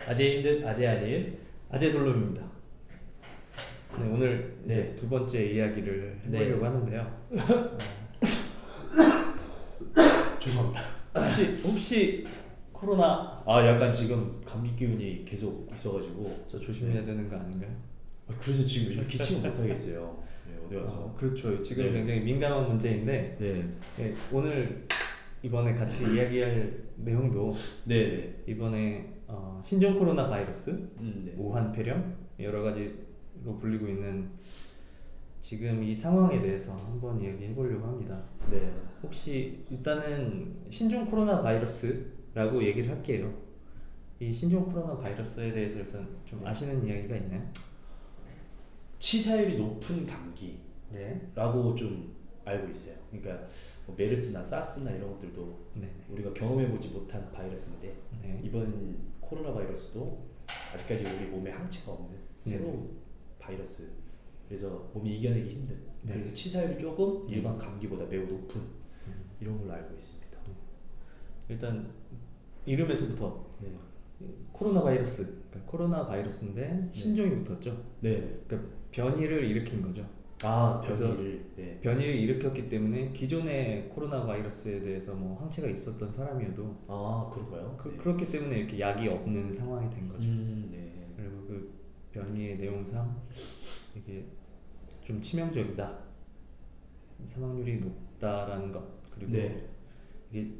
아재 힘든 아재 아닐. 아재돌림입니다. 네, 오늘 네. 이제 두 번째 이야기를 해보려고 네. 하는데요. 죄송합니다. 혹시 코로나 약간 지금 감기 기운이 계속 있어가지고 저 조심해야 되는 거 아닌가요? 그래서 지금 요즘 기침을 못 하겠어요. 네, 어디 가서. 그렇죠. 지금 네. 굉장히 민감한 문제인데 네. 오늘 이번에 같이 이야기할 내용도 네. 이번에 신종 코로나 바이러스, 네. 우한 폐렴 여러 가지로 불리고 있는 지금 이 상황에 대해서 한번 이야기해 보려고 합니다. 네. 혹시 일단은 신종 코로나 바이러스라고 얘기를 할게요. 이 신종 코로나 바이러스에 대해서 일단 좀 네. 아시는 이야기가 있나요? 치사율이 높은 감기라고 네. 좀 알고 있어요. 그러니까 뭐 메르스나 사스나 이런 것들도 네. 우리가 경험해보지 못한 바이러스인데 네. 이번 코로나 바이러스도 아직까지 우리 몸에 항체가 없는 새로운 네. 바이러스. 그래서 몸이 이겨내기 힘든. 네. 그래서 치사율이 조금 일반 감기보다 매우 높은 이런 걸로 알고 있습니다. 일단 이름에서부터 네. 코로나 바이러스, 그러니까 코로나 바이러스인데 신종이 붙었죠. 네. 그러니까 변이를 일으킨 거죠. 그래서 변이를. 네. 변이를 일으켰기 때문에 기존의 코로나 바이러스에 대해서 뭐 항체가 있었던 사람이어도 그런가요? 네. 그렇기 때문에 이렇게 약이 없는 상황이 된 거죠. 네. 그리고 그 변이의 내용상 이게 좀 치명적이다, 사망률이 높다라는 것, 그리고 네. 이게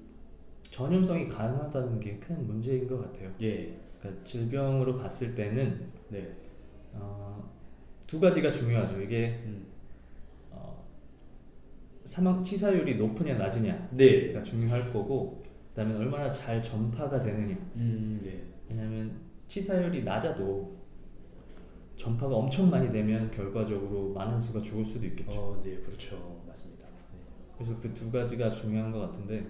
전염성이 가능하다는 게 큰 문제인 것 같아요. 예. 그러니까 질병으로 봤을 때는 네. 두 가지가 중요하죠. 이게 사망 치사율이 높으냐 낮으냐가 네. 중요할 거고, 그다음에 얼마나 잘 전파가 되느냐. 네. 왜냐하면 치사율이 낮아도 전파가 엄청 많이 되면 결과적으로 많은 수가 죽을 수도 있겠죠. 네, 그렇죠. 맞습니다. 네. 그래서 그 두 가지가 중요한 것 같은데,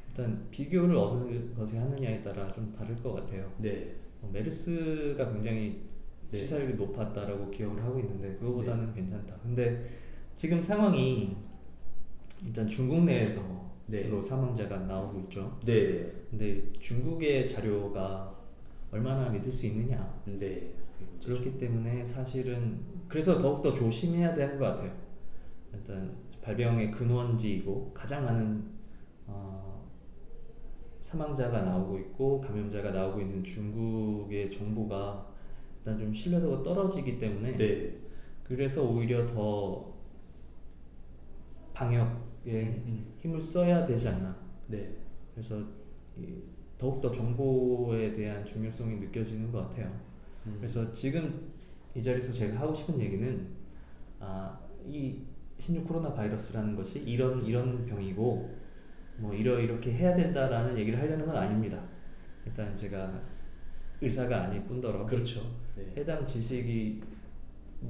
일단 비교를 어느 것에 하느냐에 따라 좀 다를 것 같아요. 네. 메르스가 굉장히 네. 치사율이 높았다라고 기억을 하고 있는데 그거보다는 괜찮다. 근데 지금 상황이 일단 중국 내에서 네. 주로 사망자가 나오고 있죠. 네. 근데 중국의 자료가 얼마나 믿을 수 있느냐. 네. 그렇기 때문에 사실은 그래서 더욱더 조심해야 되는 것 같아요. 일단 발병의 근원지이고 가장 많은 사망자가 나오고 있고 감염자가 나오고 있는 중국의 정보가 일단 좀 신뢰도가 떨어지기 때문에 네. 그래서 오히려 더 방역에 힘을 써야 되지 않나. 네. 그래서 더욱더 정보에 대한 중요성이 느껴지는 것 같아요. 그래서 지금 이 자리에서 제가 하고 싶은 얘기는 이 신종 코로나 바이러스라는 것이 이런 병이고 뭐 이렇게 해야 된다라는 얘기를 하려는 건 아닙니다. 일단 제가 의사가 아닐 뿐더러 그렇죠. 네. 해당 지식이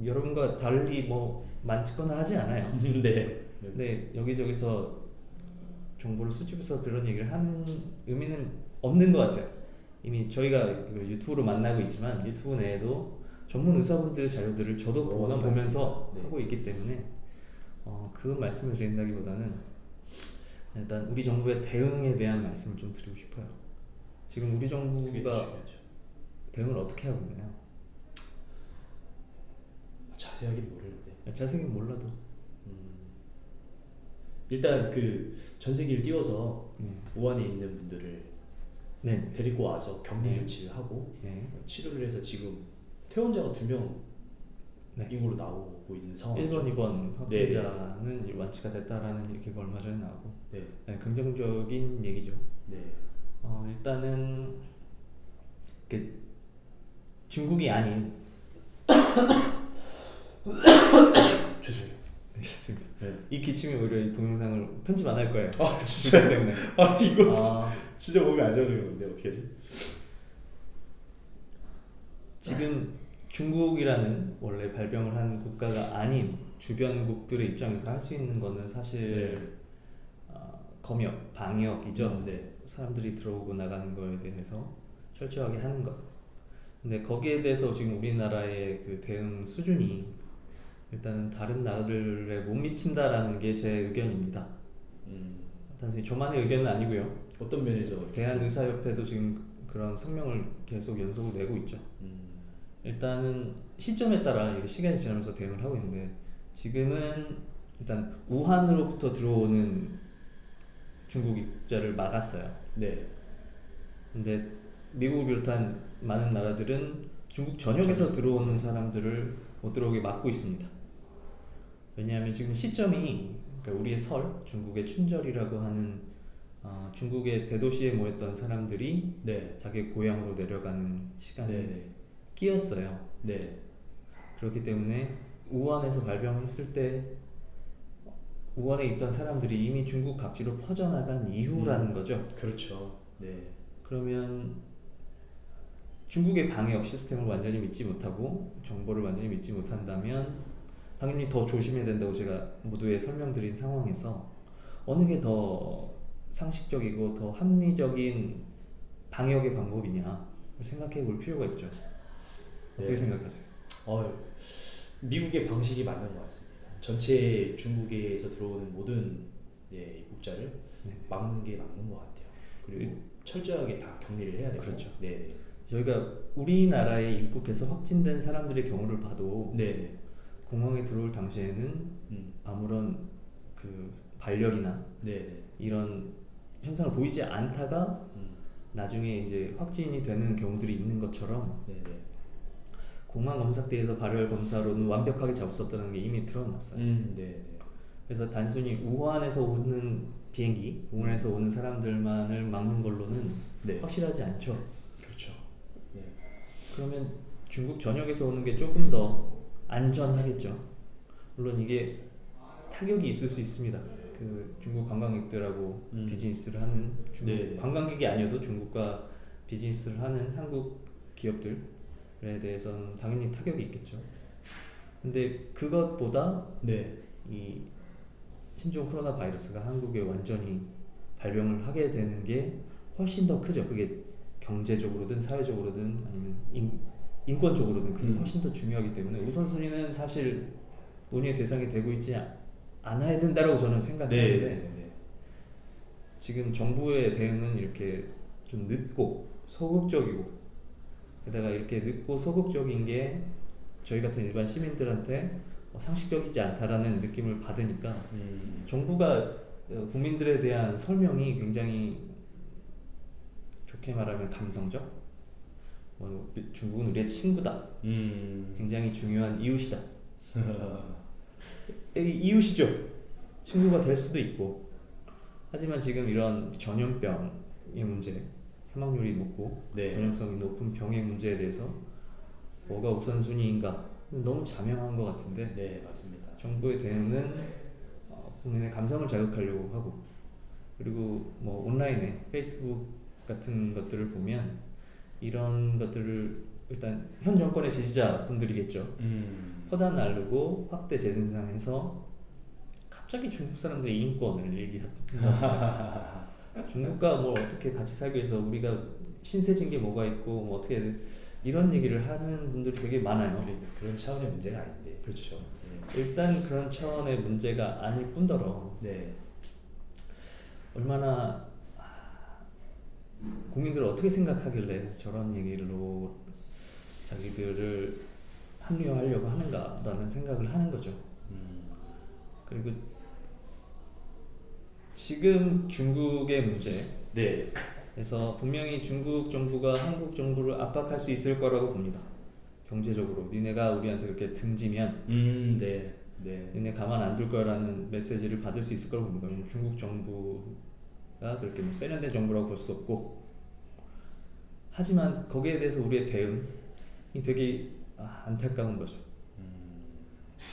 여러분과 달리 뭐 많거나 하지 않아요. 네. 근데 여기저기서 정보를 수집해서 그런 얘기를 하는 의미는 없는 것 같아요. 이미 저희가 유튜브로 만나고 있지만 유튜브 내에도 전문 의사분들의 자료들을 저도 보면서 네. 하고 있기 때문에 그 말씀을 드린다기보다는 일단 우리 정부의 대응에 대한 말씀을 좀 드리고 싶어요. 지금 우리 정부가 대응을 어떻게 하고 있나요? 자세하게는 모르는데. 자세히는 몰라도 일단 그 전 세계를 띄워서 우한에 있는 분들을 네. 데리고 와서 격리 조치를 하고 치료를 해서 지금 퇴원자가 2명 이걸로 나오고 있는 상황이죠. 1번, 2번 확진자는 완치가 됐다라는 얘기가 얼마 전에 나오고 긍정적인 얘기죠. 네. 일단은 중국이 아닌 죄송해요. 괜찮습니다. 네. 이 기침이 오히려 이 동영상을 편집 안 할 거예요. 진짜 때문에. 이거 진짜 몸이 안 좋아지는 건데 어떻게 하지? 지금 중국이라는 원래 발병을 한 국가가 아닌 주변국들의 입장에서 할 수 있는 거는 사실 검역, 방역이죠. 사람들이 들어오고 나가는 거에 대해서 철저하게 하는 것. 근데 거기에 대해서 지금 우리나라의 그 대응 수준이 일단은 다른 나라들에 못 미친다라는 게 제 의견입니다. 단순히 저만의 의견은 아니고요. 어떤 면에서? 대한의사협회도 지금 그런 성명을 계속 연속으로 내고 있죠. 일단은 시점에 따라 이게 시간이 지나면서 대응을 하고 있는데 지금은 일단 우한으로부터 들어오는 중국 입국자를 막았어요. 네. 근데 미국을 비롯한 많은 나라들은 중국 전역에서 들어오는 사람들을 못 들어오게 막고 있습니다. 왜냐하면 지금 시점이 그러니까 우리의 설, 중국의 춘절이라고 하는 중국의 대도시에 모였던 사람들이 네. 자기 고향으로 내려가는 시간에 네. 끼었어요. 네. 그렇기 때문에 우한에서 발병했을 때 우한에 있던 사람들이 이미 중국 각지로 퍼져나간 이후라는 거죠. 그렇죠. 네. 그러면 중국의 방역 시스템을 완전히 믿지 못하고 정보를 완전히 믿지 못한다면 당연히 더 조심해야 된다고 제가 모두에 설명드린 상황에서 어느 게 더 상식적이고 더 합리적인 방역의 방법이냐를 생각해 볼 필요가 있죠. 어떻게 네. 생각하세요? 미국의 방식이 맞는 것 같습니다. 전체 중국에서 들어오는 모든 입국자를 네. 막는 게 맞는 것 같아요. 그리고 철저하게 다 격리를 해야 되고. 그렇죠. 네. 저희가 우리나라에 입국해서 확진된 사람들의 경우를 봐도 네. 공항에 들어올 당시에는 아무런 그 발열이나 네. 이런 현상을 보이지 않다가 나중에 이제 확진이 되는 경우들이 있는 것처럼 네. 공항 검사대에서 발열 검사로는 완벽하게 잡을 수 없다는 게 이미 드러났어요. 네. 그래서 단순히 우한에서 오는 비행기, 우한에서 오는 사람들만을 막는 걸로는 네. 확실하지 않죠. 그렇죠. 네. 그러면 중국 전역에서 오는 게 조금 더 안전하겠죠. 물론 이게 타격이 있을 수 있습니다. 그 중국 관광객들하고 비즈니스를 하는 중국 네. 관광객이 아니어도 중국과 비즈니스를 하는 한국 기업들에 대해서는 당연히 타격이 있겠죠. 근데 그것보다 네. 이 신종 코로나 바이러스가 한국에 완전히 발병을 하게 되는 게 훨씬 더 크죠. 그게 경제적으로든 사회적으로든 아니면 인권적으로든 그게 훨씬 더 중요하기 때문에 우선순위는 사실 논의의 대상이 되고 있지 않아야 된다고 저는 생각하는데 네. 지금 정부의 대응은 이렇게 좀 늦고 소극적이고 게다가 이렇게 늦고 소극적인 게 저희 같은 일반 시민들한테 상식적이지 않다라는 느낌을 받으니까 정부가 국민들에 대한 설명이 굉장히 좋게 말하면 감성적, 중국은 우리의 친구다, 굉장히 중요한 이웃이다. 이웃이죠. 친구가 될 수도 있고. 하지만 지금 이런 전염병의 문제, 사망률이 높고 네. 전염성이 높은 병의 문제에 대해서 뭐가 우선순위인가 너무 자명한 것 같은데 네, 맞습니다. 정부의 대응은 국민의 감성을 자극하려고 하고 그리고 뭐 온라인에 페이스북 같은 것들을 보면 이런 것들을 일단 현 정권의 지지자분들이겠죠. 퍼다 날르고 확대 재생산해서 갑자기 중국 사람들의 인권을 얘기합니다. 중국과 뭐 어떻게 같이 살기 위해서 우리가 신세진 게 뭐가 있고 뭐 어떻게 이런 얘기를 하는 분들이 되게 많아요. 그런 차원의 문제가 아닌데. 그렇죠. 일단 그런 차원의 문제가 아닐 뿐더러 네. 얼마나 국민들을 어떻게 생각하길래 저런 얘기로 자기들을 합리화하려고 하는가라는 생각을 하는 거죠. 그리고 지금 중국의 문제에서 분명히 중국 정부가 한국 정부를 압박할 수 있을 거라고 봅니다. 경제적으로 니네가 우리한테 그렇게 등지면 네. 니네 가만 안 둘 거라는 메시지를 받을 수 있을 거라고 봅니다. 왜냐면 중국 정부가 그렇게 뭐 세련된 정부라고 볼 수 없고 하지만 거기에 대해서 우리의 대응이 되게 안타까운 거죠.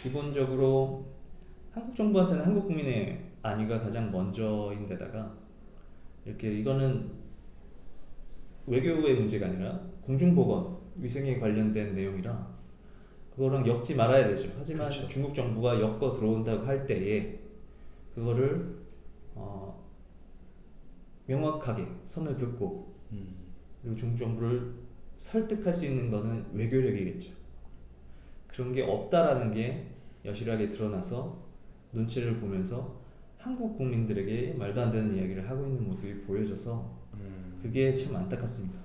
기본적으로 한국 정부한테는 한국 국민의 안위가 가장 먼저인데다가 이렇게 이거는 외교의 문제가 아니라 공중보건 위생에 관련된 내용이라 그거랑 엮지 말아야 되죠. 하지만 그렇죠. 중국 정부가 엮어 들어온다고 할 때에 그거를 명확하게 선을 긋고 그리고 중국 정부를 설득할 수 있는 거는 외교력이겠죠. 그런 게 없다라는 게 여실하게 드러나서 눈치를 보면서 한국 국민들에게 말도 안 되는 이야기를 하고 있는 모습이 보여져서 그게 참 안타깝습니다.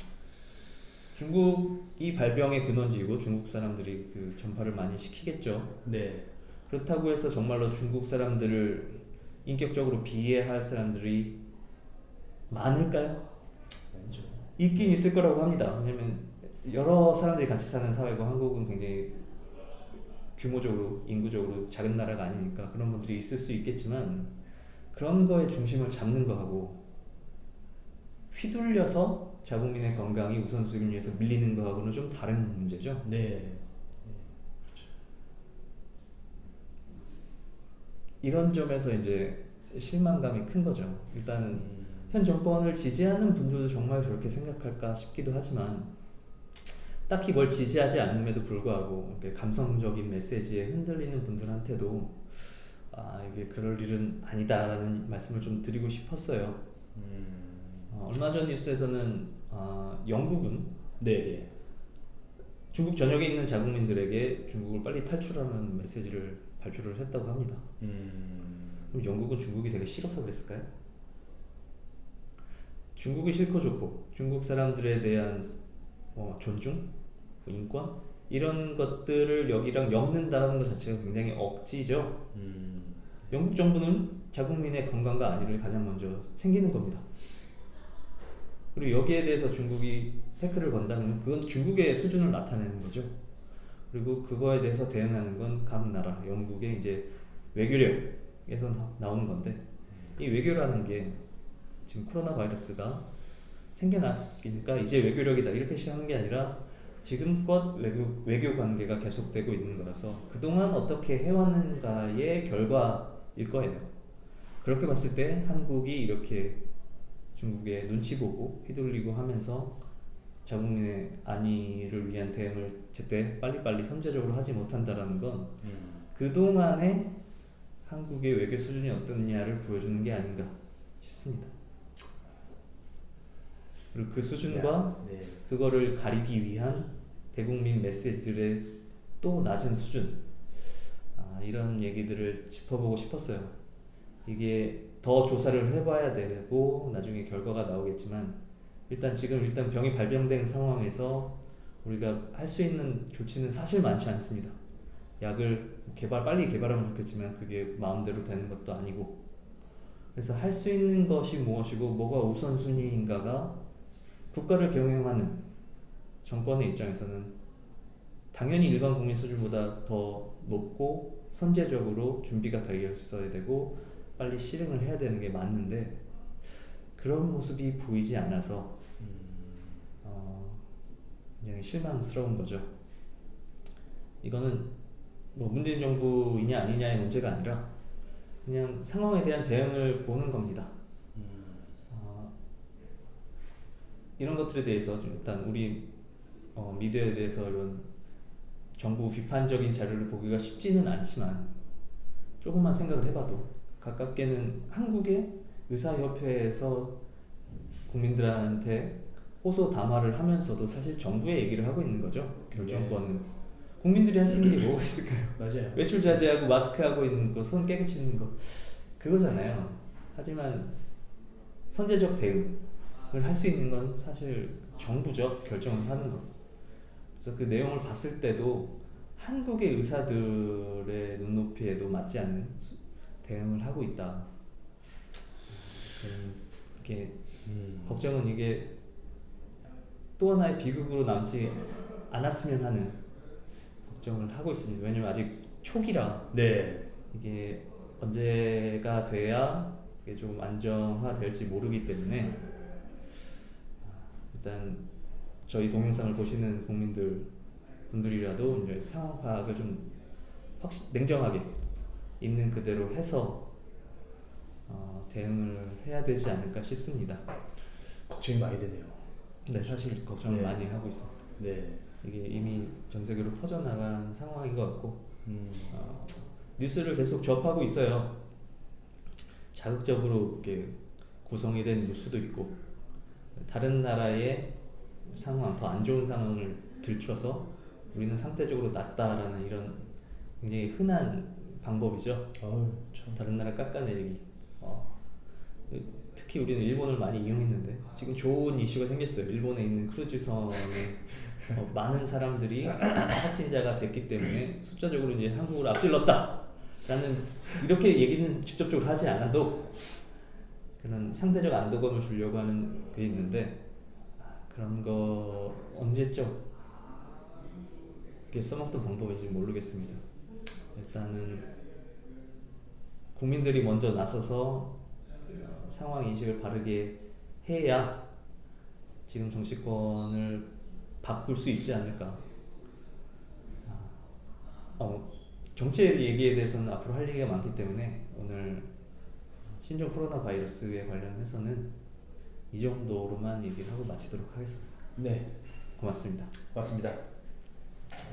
중국이 발병의 근원지이고 중국 사람들이 그 전파를 많이 시키겠죠. 네. 그렇다고 해서 정말로 중국 사람들을 인격적으로 비해할 사람들이 많을까요? 아니죠. 있긴 있을 거라고 합니다. 왜냐면 여러 사람들이 같이 사는 사회고 한국은 굉장히 규모적으로 인구적으로 작은 나라가 아니니까 그런 분들이 있을 수 있겠지만 그런 거에 중심을 잡는 거하고 휘둘려서 자국민의 건강이 우선순위에서 밀리는 거하고는 좀 다른 문제죠. 네. 이런 점에서 이제 실망감이 큰 거죠. 일단은 음, 현 정권을 지지하는 분들도 정말 저렇게 생각할까 싶기도 하지만 딱히 뭘 지지하지 않음에도 불구하고 이렇게 감성적인 메시지에 흔들리는 분들한테도 이게 그럴 일은 아니다라는 말씀을 좀 드리고 싶었어요. 얼마 전 뉴스에서는 영국은 네네. 중국 전역에 있는 자국민들에게 중국을 빨리 탈출하는 메시지를 발표를 했다고 합니다. 그럼 영국은 중국이 되게 싫어서 그랬을까요? 중국이 싫고 좋고 중국 사람들에 대한 존중, 인권 이런 것들을 여기랑 엮는다는 것 자체가 굉장히 억지죠. 영국 정부는 자국민의 건강과 안위를 가장 먼저 챙기는 겁니다. 그리고 여기에 대해서 중국이 태클을 건다면 그건 중국의 수준을 나타내는 거죠. 그리고 그거에 대해서 대응하는 건 각 나라, 영국의 이제 외교력에서 나오는 건데 이 외교라는 게 지금 코로나 바이러스가 생겨났으니까 이제 외교력이다 이렇게 시작하는 게 아니라 지금껏 외교 관계가 계속되고 있는 거라서 그동안 어떻게 해왔는가의 결과일 거예요. 그렇게 봤을 때 한국이 이렇게 중국의 눈치 보고 휘둘리고 하면서 자국민의 안위를 위한 대응을 제때 빨리빨리 선제적으로 하지 못한다라는 건 그동안의 한국의 외교 수준이 어떻냐를 보여주는 게 아닌가 싶습니다. 그리고 그 수준과 네. 그거를 가리기 위한 대국민 메시지들의 또 낮은 수준 이런 얘기들을 짚어보고 싶었어요. 이게 더 조사를 해봐야 되고 나중에 결과가 나오겠지만 일단 병이 발병된 상황에서 우리가 할 수 있는 조치는 사실 많지 않습니다. 약을 빨리 개발하면 좋겠지만 그게 마음대로 되는 것도 아니고 그래서 할 수 있는 것이 무엇이고 뭐가 우선순위인가가 국가를 경영하는 정권의 입장에서는 당연히 일반 국민 수준보다 더 높고 선제적으로 준비가 되어 있어야 되고 빨리 실행을 해야 되는 게 맞는데 그런 모습이 보이지 않아서 굉장히 실망스러운 거죠. 이거는 뭐 문재인 정부이냐 아니냐의 문제가 아니라 그냥 상황에 대한 대응을 보는 겁니다. 이런 것들에 대해서 좀 일단 우리 미디어에 대해서 이런 정부 비판적인 자료를 보기가 쉽지는 않지만 조금만 생각을 해봐도 가깝게는 한국의 의사협회에서 국민들한테 호소담화를 하면서도 사실 정부의 얘기를 하고 있는 거죠. 결정권은 네. 국민들이 할 수 있는 게 뭐가 있을까요? 맞아요. 외출 자제하고 마스크 하고 있는 거, 손 깨끗이는 거 그거잖아요. 하지만 선제적 대응을 할 수 있는 건 사실 정부적 결정을 하는 거. 그래서 그 내용을 봤을 때도 한국의 의사들의 눈높이에도 맞지 않는 대응을 하고 있다. 이게 걱정은 이게 또 하나의 비극으로 남지 않았으면 하는 걱정을 하고 있습니다. 왜냐면 아직 초기라 네. 이게 언제가 돼야 이게 좀 안정화될지 모르기 때문에 일단 저희 동영상을 보시는 분들이라도 이제 상황 파악을 좀 냉정하게 있는 그대로 해서 대응을 해야 되지 않을까 싶습니다. 걱정이 많이 되네요. 네, 사실 걱정을 네. 많이 하고 있습니다. 네. 이게 이미 전 세계로 퍼져나간 상황인 것 같고 뉴스를 계속 접하고 있어요. 자극적으로 이렇게 구성이 된 뉴스도 있고 다른 나라의 상황, 더 안 좋은 상황을 들춰서 우리는 상대적으로 낫다라는 이런 굉장히 흔한 방법이죠. 참. 다른 나라 깎아내리기. 특히 우리는 일본을 많이 이용했는데 지금 좋은 이슈가 생겼어요. 일본에 있는 크루즈선에 많은 사람들이 확진자가 됐기 때문에 숫자적으로 이제 한국을 앞질렀다라는 이렇게 얘기는 직접적으로 하지 않아도 그런 상대적 안도감을 주려고 하는 게 있는데 그런 거 언제적 써먹던 방법인지 모르겠습니다. 일단은 국민들이 먼저 나서서 상황 인식을 바르게 해야 지금 정치권을 바꿀 수 있지 않을까. 정치 얘기에 대해서는 앞으로 할 얘기가 많기 때문에 오늘 신종 코로나 바이러스에 관련해서는 이 정도로만 얘기를 하고 마치도록 하겠습니다. 네, 고맙습니다. 맞습니다.